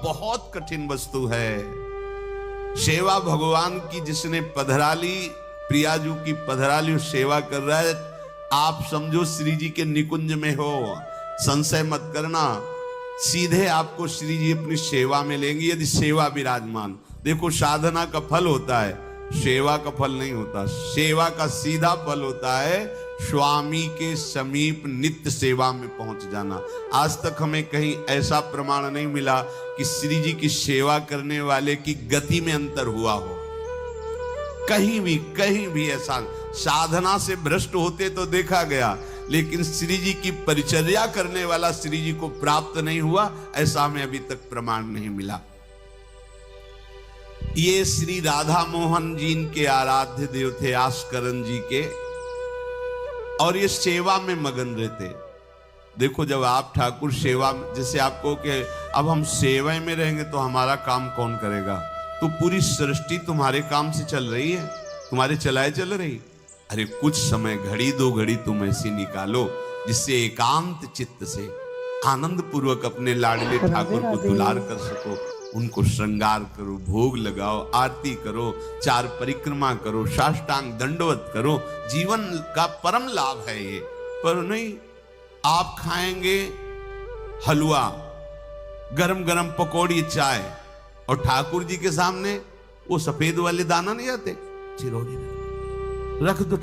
बहुत कठिन वस्तु है। सेवा भगवान की जिसने पधराली, प्रियाजू की पधराली सेवा कर रहा है, आप समझो श्री जी के निकुंज में हो, संशय मत करना, सीधे आपको श्री जी अपनी सेवा में लेंगे यदि सेवा विराजमान। देखो साधना का फल होता है, सेवा का फल नहीं होता। सेवा का सीधा फल होता है स्वामी के समीप नित्य सेवा में पहुंच जाना। आज तक हमें कहीं ऐसा प्रमाण नहीं मिला कि श्री जी की सेवा करने वाले की गति में अंतर हुआ हो। कहीं भी ऐसा साधना से भ्रष्ट होते तो देखा गया, लेकिन श्री जी की परिचर्या करने वाला श्री जी को प्राप्त नहीं हुआ, ऐसा हमें अभी तक प्रमाण नहीं मिला। ये श्री राधा मोहन जी के आराध्य देव थे, आस्करन जी के, और ये सेवा में मगन रहते। देखो जब आप ठाकुर सेवा, जैसे आपको कि अब हम सेवा में रहेंगे तो हमारा काम कौन करेगा, तो पूरी सृष्टि तुम्हारे काम से चल रही है, तुम्हारे चलाए चल रही। अरे कुछ समय, घड़ी दो घड़ी तुम ऐसी निकालो जिससे एकांत चित्त से आनंद पूर्वक अपने लाडले ठाकुर को दुलार कर सको। उनको श्रृंगार करो, भोग लगाओ, आरती करो, 4 परिक्रमा करो, साष्टांग दंडवत करो। जीवन का परम लाभ है ये। पर नहीं, आप खाएंगे हलवा, गरम गरम पकौड़ी, चाय, और ठाकुर जी के सामने वो सफेद वाले दाना नहीं आते, चिरौरी रख दो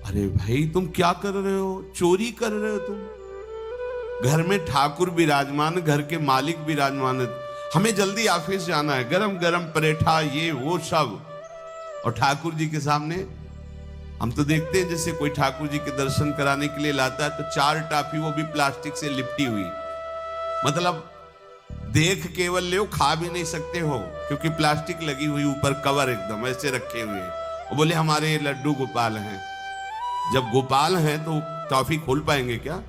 अरे भाई तुम क्या कर रहे हो, चोरी कर रहे हो तुम। घर में ठाकुर विराजमान, घर के मालिक विराजमान, हमें जल्दी ऑफिस जाना है, गरम गरम परेठा ये वो सब, और ठाकुर जी के सामने हम तो देखते हैं जैसे कोई ठाकुर जी के दर्शन कराने के लिए लाता है तो 4 टाफी, वो भी प्लास्टिक से लिपटी हुई, मतलब देख केवल ले, खा भी नहीं सकते हो क्योंकि प्लास्टिक लगी हुई, ऊपर कवर एकदम ऐसे रखे हुए। वो बोले हमारे लड्डू गोपाल हैं। जब गोपाल हैं तो टॉफी खोल पाएंगे क्या?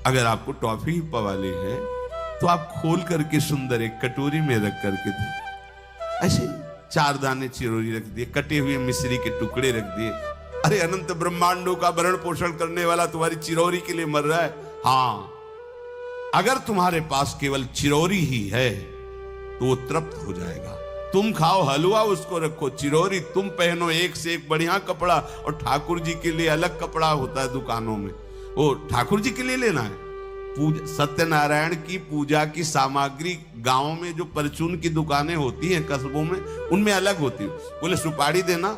अगर आपको टॉफी ही पवाली है तो आप खोल करके सुंदर एक कटोरी में रख करके दे। ऐसे 4 दाने चिरौरी रख दिए, कटे हुए मिश्री के टुकड़े रख दिए। अरे अनंत ब्रह्मांडों का भरण पोषण करने वाला तुम्हारी चिरौरी के लिए मर रहा है। हाँ, अगर तुम्हारे पास केवल चिरौरी ही है तो वो तृप्त हो जाएगा। तुम खाओ हलवा, उसको रखो, चिरौरी तुम पहनो, एक से एक बढ़िया कपड़ा, और ठाकुर जी के लिए अलग कपड़ा होता है दुकानों में, वो ठाकुर जी के लिए लेना है। पूजा, सत्यनारायण की पूजा की सामग्री गांव में जो परचून की दुकानें होती हैं कस्बों में, उनमें अलग होती है। बोले सुपारी देना,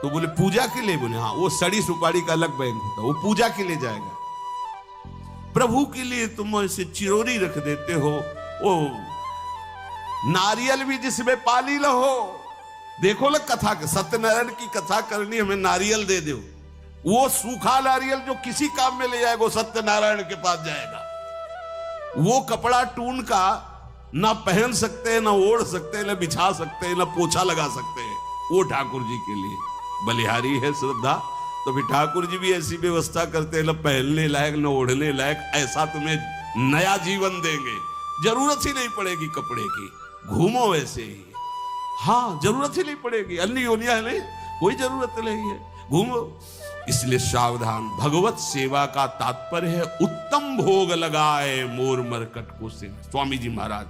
तो बोले पूजा के लिए, बोले हाँ, वो सड़ी सुपारी का अलग बैंक होता है, वो पूजा के लिए जाएगा। प्रभु के लिए तुम ऐसे चिरौरी रख देते हो। वो नारियल भी जिसमें पाली लो, देखो ना कथा, सत्यनारायण की कथा करनी, हमें नारियल दे दो। वो सूखा नारियल जो किसी काम में ले जाएगा, सत्यनारायण के पास जाएगा। वो कपड़ा टून का ना पहन सकते हैं, ना ओढ़ सकते हैं, ना बिछा सकते हैं, ना पोछा लगा सकते हैं, वो ठाकुर जी के लिए बलिहारी है श्रद्धा। तो फिर ठाकुर जी भी ऐसी व्यवस्था करते हैं, ना पहनने लायक ना ओढ़ने लायक, ऐसा तुम्हें नया जीवन देंगे, जरूरत ही नहीं पड़ेगी कपड़े की, घूमो वैसे ही। हाँ, जरूरत ही नहीं पड़ेगी, अन्य योनिया है नहीं, कोई जरूरत नहीं है, घूमो। इसलिए सावधान। भगवत सेवा का तात्पर्य है उत्तम भोग लगाए मोर मरकट को से। स्वामी जी महाराज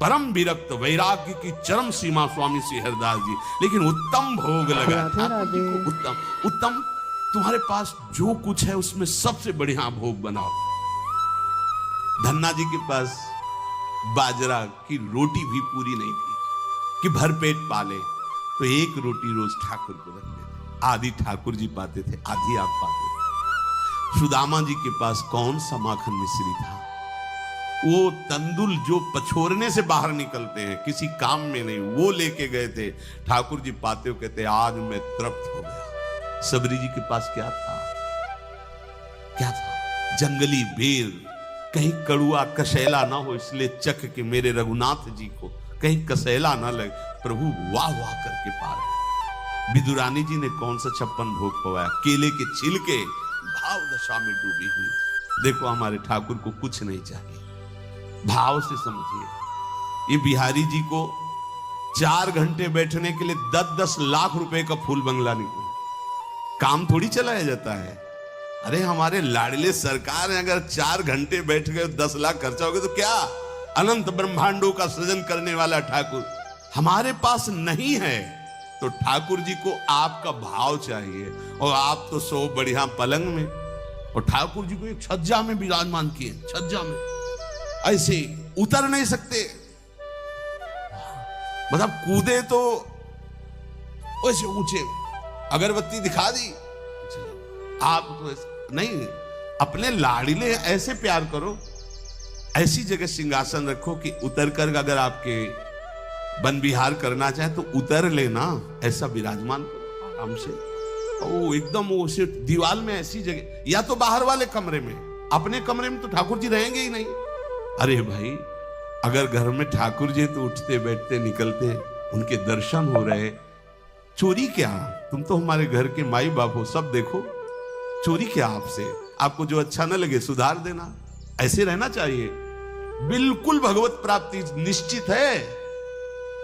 परम विरक्त, वैराग्य की चरम सीमा स्वामी श्री हरिदास जी, लेकिन उत्तम भोग लगाए। उत्तम उत्तम, तुम्हारे पास जो कुछ है उसमें सबसे बढ़िया भोग बनाओ। धन्ना जी के पास बाजरा की रोटी भी पूरी नहीं थी कि भर पेट पाले, तो एक रोटी रोज ठाकुर को रख देते। आधी ठाकुर जी पाते थे, आधी आप पाते थे। सुदामा जी के पास कौन सा माखन मिश्री था? वो तंदुल जो पछोरने से बाहर निकलते हैं, किसी काम में नहीं, वो लेके गए थे। ठाकुर जी पाते हो कहते आज मैं तृप्त हो गया। सबरी जी के पास क्या था? क्या था? जंगली बेर, कहीं कड़ुआ कसेला ना हो, इसलिए चख के मेरे रघुनाथ जी को कहीं कसेला ना लगे। प्रभु वाह वाह करके पा रहे। विदुरानी जी ने कौन सा 56 भोग पवाया? केले के छिलके, भाव दशा में डूबी हुई। देखो हमारे ठाकुर को कुछ नहीं चाहिए, भाव से समझिए। ये बिहारी जी को 4 घंटे बैठने के लिए 10-10 लाख रुपए का फूल बंगला निकला। काम थोड़ी चलाया जाता है। अरे हमारे लाडले सरकार है, अगर 4 घंटे बैठ गए 10 लाख खर्चा हो गया तो क्या? अनंत ब्रह्मांडों का सृजन करने वाला ठाकुर हमारे पास नहीं है, तो ठाकुर जी को आपका भाव चाहिए। और आप तो सो बढ़िया पलंग में, और ठाकुर जी को एक छज्जा में विराजमान किए, छज्जा में ऐसे उतर नहीं सकते, मतलब कूदे तो वैसे ऊंचे, अगरबत्ती दिखा दी, आप तो नहीं, अपने लाड़िले ऐसे प्यार करो, ऐसी जगह सिंहासन रखो कि उतर कर अगर आपके वन विहार करना चाहे तो उतर लेना, ऐसा विराजमान करो आराम से। ओ एकदम वो सिर्फ दीवार में ऐसी जगह, या तो बाहर वाले कमरे में, अपने कमरे में तो ठाकुर जी रहेंगे ही नहीं। अरे भाई, अगर घर में ठाकुर जी तो उठते बैठते निकलते, उनके दर्शन हो रहे, चोरी क्या? तुम तो हमारे घर के माई बाप हो, सब देखो, चोरी क्या आपसे? आपको जो अच्छा न लगे सुधार देना, ऐसे रहना चाहिए। बिल्कुल भगवत प्राप्ति निश्चित है।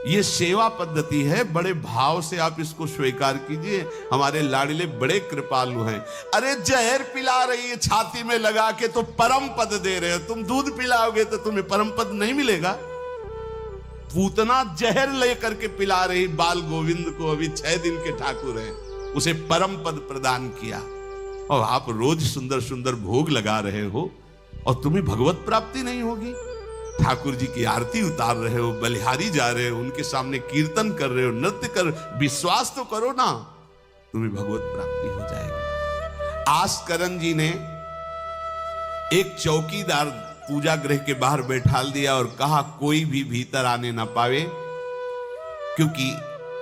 ये सेवा पद्धति है, बड़े भाव से आप इसको स्वीकार कीजिए। हमारे लाडले बड़े कृपालु हैं। अरे जहर पिला रही है छाती में लगा के तो परम पद दे रहे हो, तुम दूध पिलाओगे तो तुम्हें परम पद नहीं मिलेगा। पूतना जहर लेकर के पिला रही बाल गोविंद को, अभी 6 दिन के ठाकुर हैं, उसे परम पद प्रदान किया, और आप रोज सुंदर सुंदर भोग लगा रहे हो और तुम्हें भगवत प्राप्ति नहीं होगी। ठाकुर जी की आरती उतार रहे हो, बलिहारी जा रहे हो, उनके सामने कीर्तन कर रहे हो, नृत्य कर, विश्वास तो करो ना, तुम्हें भगवत प्राप्ति हो जाएगी। आस्करन जी ने एक चौकीदार पूजा गृह के बाहर बैठाल दिया और कहा कोई भी भीतर आने ना पावे, क्योंकि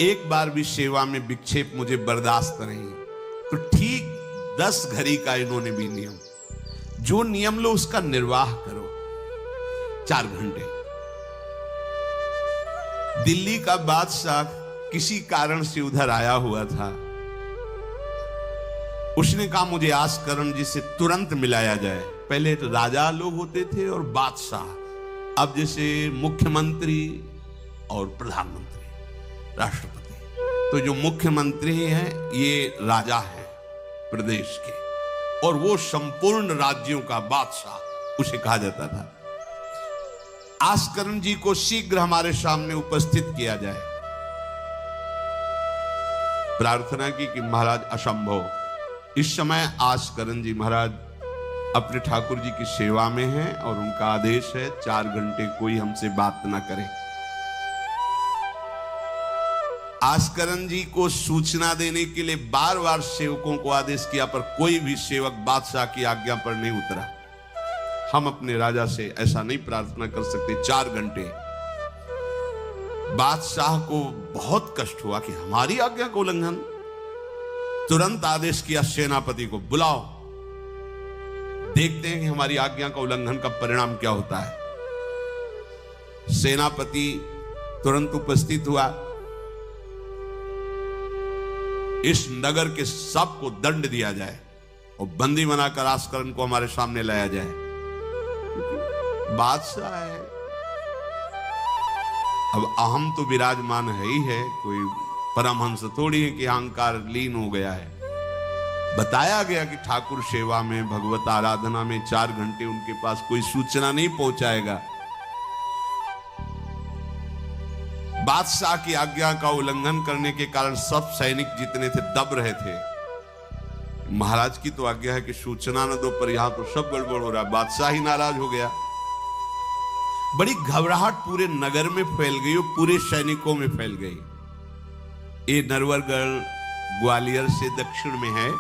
एक बार भी सेवा में विक्षेप मुझे बर्दाश्त नहीं। तो ठीक 10 घड़ी का इन्होंने भी नियम, जो नियम लो उसका निर्वाह करो। 4 घंटे। दिल्ली का बादशाह किसी कारण से उधर आया हुआ था, उसने कहा मुझे आस्करण जी से तुरंत मिलाया जाए। पहले तो राजा लोग होते थे और बादशाह, अब जैसे मुख्यमंत्री और प्रधानमंत्री, राष्ट्रपति। तो जो मुख्यमंत्री हैं ये राजा है प्रदेश के, और वो संपूर्ण राज्यों का बादशाह उसे कहा जाता था। आस्करण जी को शीघ्र हमारे सामने उपस्थित किया जाए। प्रार्थना की कि महाराज असंभव, इस समय आस्करण जी महाराज अपने ठाकुर जी की सेवा में हैं और उनका आदेश है 4 घंटे कोई हमसे बात ना करे। आस्करण जी को सूचना देने के लिए बार बार सेवकों को आदेश किया, पर कोई भी सेवक बादशाह की आज्ञा पर नहीं उतरा। हम अपने राजा से ऐसा नहीं प्रार्थना कर सकते। 4 घंटे। बादशाह को बहुत कष्ट हुआ कि हमारी आज्ञा का उल्लंघन। तुरंत आदेश किया सेनापति को, बुलाओ, देखते हैं कि हमारी आज्ञा का उल्लंघन का परिणाम क्या होता है। सेनापति तुरंत उपस्थित हुआ। इस नगर के सबको दंड दिया जाए और बंदी बनाकर आस्करण को हमारे सामने लाया जाए। बादशाह है, अब अहम तो विराजमान है ही है, कोई परमहंस थोड़ी है कि अहंकार लीन हो गया है। बताया गया कि ठाकुर सेवा में, भगवत आराधना में 4 घंटे उनके पास कोई सूचना नहीं पहुंचाएगा। बादशाह की आज्ञा का उल्लंघन करने के कारण सब सैनिक जितने थे दब रहे थे। महाराज की तो आज्ञा है कि सूचना न दो, पर यहां तो सब गड़बड़ हो रहा है। बादशाह ही नाराज हो गया। बड़ी घबराहट पूरे नगर में फैल गई और पूरे सैनिकों में फैल गई। ये नरवरगढ़ ग्वालियर से दक्षिण में है।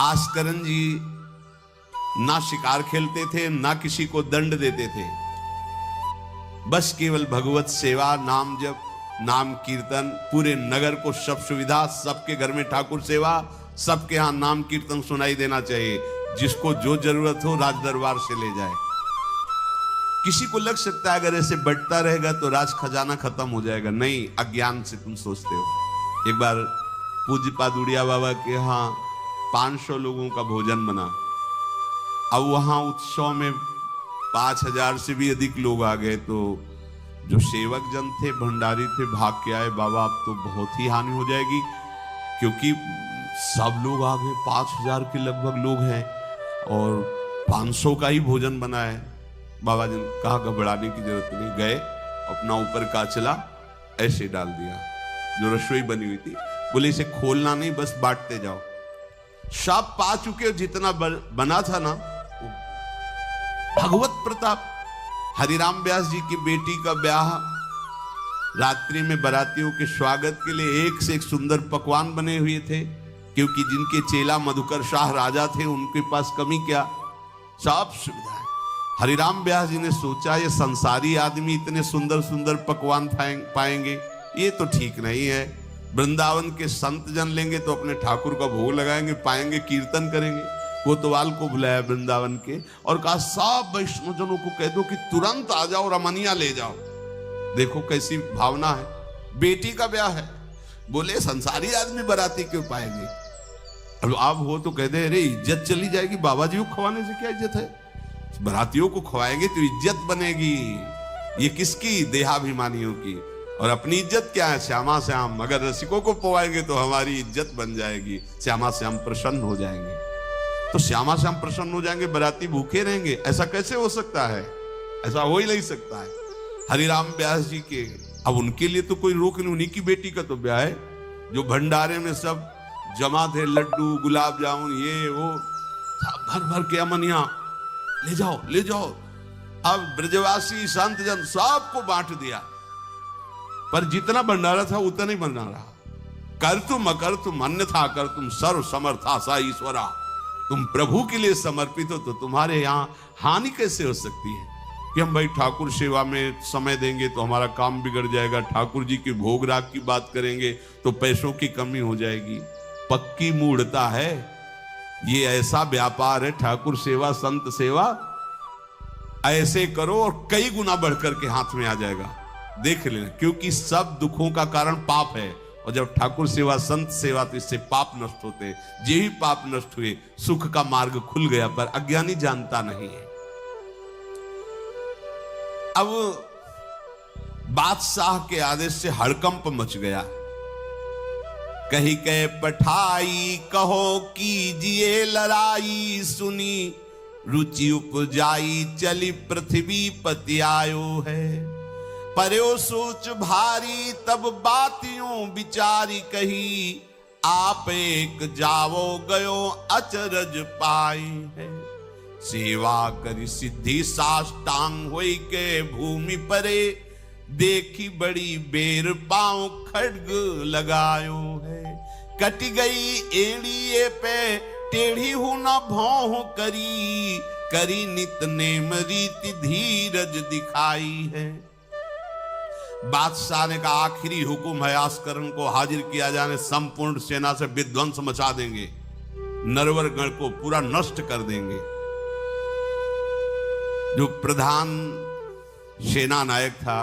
आस्करण जी ना शिकार खेलते थे, ना किसी को दंड देते थे, बस केवल भगवत सेवा, नाम जप, नाम कीर्तन, पूरे नगर को सब सुविधा, सबके घर में ठाकुर सेवा, सबके यहां नाम कीर्तन सुनाई देना चाहिए। जिसको जो जरूरत हो राज दरबार से ले जाए। किसी को लग सकता है अगर ऐसे बढ़ता रहेगा तो राज खजाना खत्म हो जाएगा। नहीं, अज्ञान से तुम सोचते हो। एक बार पूज्य पादुड़िया बाबा के यहाँ 500 लोगों का भोजन बना। अब वहां उत्सव में 5000 से भी अधिक लोग आ गए, तो जो सेवक जन थे, भंडारी थे, भाग के आए, बाबा अब तो बहुत ही हानि हो जाएगी, क्योंकि सब लोग आ गए, 5000 के लगभग लोग हैं और 500 का ही भोजन बना है। बाबा जी ने कहा घबराने की जरूरत नहीं। गए, अपना ऊपर का चला ऐसे डाल दिया जो रसोई बनी हुई थी। बोले इसे खोलना नहीं, बस बांटते जाओ। सब पा चुके, जितना बना था ना। भगवत प्रताप। हरिराम व्यास जी की बेटी का ब्याह, रात्रि में बारातियों के स्वागत के लिए एक से एक सुंदर पकवान बने हुए थे, क्योंकि जिनके चेला मधुकर शाह राजा थे उनके पास कमी क्या, सब सुविधाएं। हरिराम व्यास जी ने सोचा ये संसारी आदमी इतने सुंदर सुंदर पकवान पाएंगे, ये तो ठीक नहीं है। वृंदावन के संत जन लेंगे तो अपने ठाकुर का भोग लगाएंगे, पाएंगे, कीर्तन करेंगे। कोतवाल को बुलाया वृंदावन के और कहा सब वैष्णव जनों को कह दो कि तुरंत आ जाओ, रमनिया ले जाओ। देखो कैसी भावना है, बेटी का ब्याह है। बोले संसारी आदमी बाराती क्यों पाएंगे, अब आप हो तो कह दे अरे इज्जत चली जाएगी, बाबा जी को खवाने से क्या इज्जत है, बारातियों को खवाएंगे तो इज्जत बनेगी। ये किसकी, देहाभिमानियों की। और अपनी इज्जत क्या है, श्यामा श्याम। अगर रसिकों को पवाएंगे तो हमारी इज्जत बन जाएगी, श्यामा श्याम प्रसन्न हो जाएंगे। तो श्यामा श्याम प्रसन्न हो जाएंगे, बाराती भूखे रहेंगे, ऐसा कैसे हो सकता है, ऐसा हो ही नहीं सकता है। हरिराम व्यास जी के, अब उनके लिए तो कोई रोक नहीं, उन्हीं की बेटी का तो ब्याह है। जो भंडारे में सब जमा थे, लड्डू गुलाब जामुन ये वो भर भर के अमनिया, ले जाओ ले जाओ। अब ब्रजवासी संत जन सबको बांट दिया, पर जितना भंडारा था उतना नहीं बना रहा। कर तुम अकर तुम अन्यथा कर तुम सर्व समर्था सा ईश्वरा। तुम प्रभु के लिए समर्पित हो तो तुम्हारे यहाँ हानि कैसे हो सकती है कि हम भाई ठाकुर सेवा में समय देंगे तो हमारा काम बिगड़ जाएगा, ठाकुर जी के भोग राग की बात करेंगे तो पैसों की कमी हो जाएगी। पक्की मूढ़ता है, ये ऐसा व्यापार है ठाकुर सेवा संत सेवा, ऐसे करो और कई गुना बढ़कर के हाथ में आ जाएगा, देख लेना। क्योंकि सब दुखों का कारण पाप है, और जब ठाकुर सेवा संत सेवा तो इससे पाप नष्ट होते हैं। जे ही पाप नष्ट हुए सुख का मार्ग खुल गया, पर अज्ञानी जानता नहीं है। अब बादशाह के आदेश से हड़कंप मच गया। कही के पठाई कहो कीजिए लड़ाई, सुनी रुचि उपजाई चली पृथ्वी पति आयो है। पर्यो सोच भारी तब बातियों विचारी कही, आप एक जावो गयो अचरज पाई है। सेवा करी सिद्धि साष्टांग होई के भूमि परे, देखी बड़ी बेर पांव खड्ग लगायो है। कट गई एड़िए पे टेढ़ी हूं न भौं करी, करी नित नेम रीति धीरज दिखाई है। बादशाह ने कहा आखिरी हुक्म है, आस्करण को हाजिर किया जाने, संपूर्ण सेना से विध्वंस मचा देंगे, नरवर गण को पूरा नष्ट कर देंगे। जो प्रधान सेना नायक था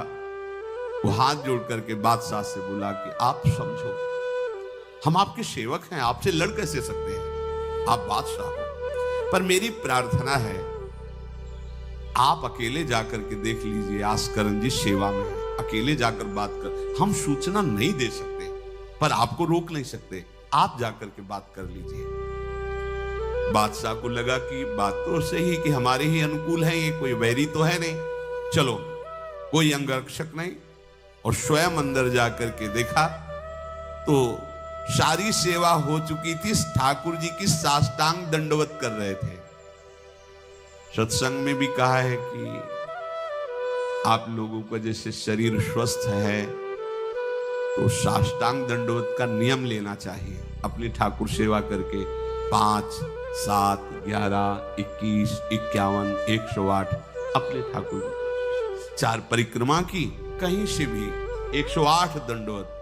वो हाथ जोड़ करके बादशाह से बोला कि आप समझो, हम आपके सेवक हैं, आपसे लड़ कैसे सकते हैं, आप बादशाह हो। पर मेरी प्रार्थना है आप अकेले जाकर के देख लीजिए, आस्करण जी सेवा में है, अकेले जाकर बात कर। हम सूचना नहीं दे सकते पर आपको रोक नहीं सकते, आप जाकर के बात कर लीजिए। बादशाह को लगा कि बात तो सही कि हमारे ही अनुकूल है, ये कोई वैरी तो है नहीं, चलो कोई अंगरक्षक नहीं। और स्वयं अंदर जाकर के देखा तो सारी सेवा हो चुकी थी, ठाकुर जी की साष्टांग दंडवत कर रहे थे। सत्संग में भी कहा है कि आप लोगों का जैसे शरीर स्वस्थ है तो साष्टांग दंडवत का नियम लेना चाहिए अपनी ठाकुर सेवा करके। 5, 7, 11, 21, 51, 108 अपने ठाकुर 4 परिक्रमा की, कहीं से भी 108 दंडवत।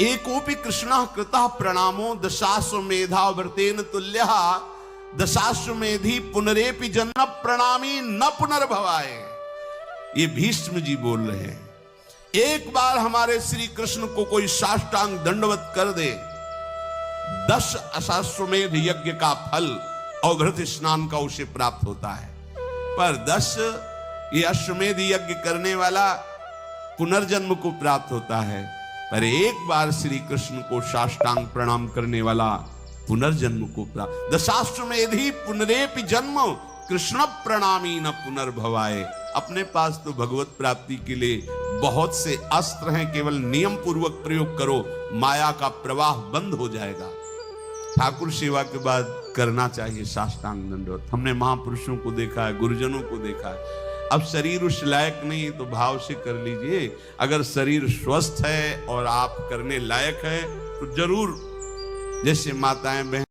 एकोपि कृष्णः कृतः प्रणामो दशाश्वमेधा व्रतेन तुल्यः, दशाश्वमेधी पुनरेपि जन्म प्रणामी न पुनर्भवाय। ये भीष्म जी बोल रहे हैं, एक बार हमारे श्री कृष्ण को कोई साष्टांग दंडवत कर दे, 10 अश्वमेध यज्ञ का फल और घृत स्नान का उसे प्राप्त होता है। पर 10 ये अश्वमेध यज्ञ करने वाला पुनर्जन्म को प्राप्त होता है, पर एक बार श्री कृष्ण को साष्टांग प्रणाम करने वाला पुनर्जन्म को प्राप्त। दशाश्वमेधी पुनरेपि जन्म कृष्ण प्रणामी न पुनर्भवाए। अपने पास तो भगवत प्राप्ति के लिए बहुत से अस्त्र हैं, केवल नियम पूर्वक प्रयोग करो, माया का प्रवाह बंद हो जाएगा। ठाकुर सेवा के बाद करना चाहिए साष्टांग दंडवत। हमने महापुरुषों को देखा है, गुरुजनों को देखा है। अब शरीर उस लायक नहीं तो भाव से कर लीजिए। अगर शरीर स्वस्थ है और आप करने लायक है तो जरूर, जैसे माताएं बहन